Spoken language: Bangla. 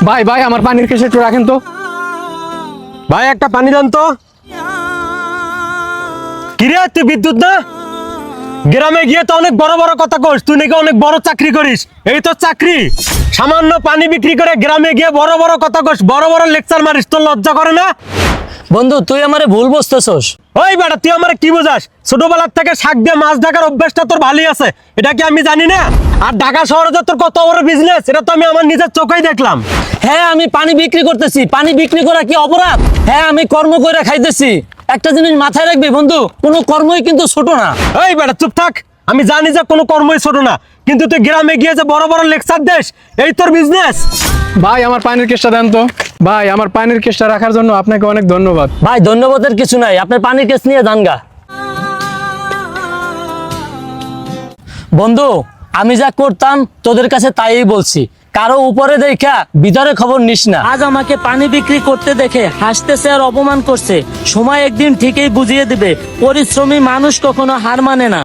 ভাই ভাই আমার পানির কেসে একটু রাখেন তো। ভাই একটা পানি দেন তো। কিরে তুই বিদ্যুৎ না? গ্রামে গিয়ে তো অনেক বড় বড় কথা কইস, তুই নাকি অনেক বড় চাকরি করিস। এই তো চাকরি, সামান্য পানি বিক্রি করে গ্রামে গিয়ে বড় বড় কথা কইস, বড় বড় লেকচার মারিস, তোর লজ্জা করে না? বন্ধু তুই আমারে ভুল বুঝতেছস। ওই বেটা তুই আমার কি বোঝাস? ছোটবেলার থেকে শাক দিয়ে মাছ ঢাকার অভ্যাসটা তোর ভালোই আছে, এটা কি আমি জানি না? আর ঢাকা শহরে যে তোর কত বড় বিজনেস, এটা তো আমি আমার নিজের চোখেই দেখলাম। হ্যাঁ আমি পানি বিক্রি করতেছি, পানি বিক্রি করা কি অপরাধ? হ্যাঁ আমি কর্ম করে খাইতেছি। একটা জিনিস মাথায় রাখবি বন্ধু, কোনো কর্মই কিন্তু ছোট না। এই বেটা চুপ থাক, আমি জানি যে কোনো কর্মই ছোট না, কিন্তু তুই গ্রামে গিয়ে যে বড় বড় লেকচার দেশ, এই তোর বিজনেস। ভাই আমার পানির কেসটা দেন তো। ভাই আমার পানির কেসটা রাখার জন্য আপনাকে অনেক ধন্যবাদ। ভাই ধন্যবাদের কিছু নাই, আপনার পানির কেস নিয়ে যান গা। বন্ধু আমি যা করতাম তোদের কাছে তাই বলছি, কারো উপরে দেখা ভিতরে খবর নিস না। আজ আমাকে পানি বিক্রি করতে দেখে হাসতেছে আর অপমান করছে, সময় একদিন ঠিকই বুঝিয়ে দিবে পরিশ্রমী মানুষ কখনো হার মানে না।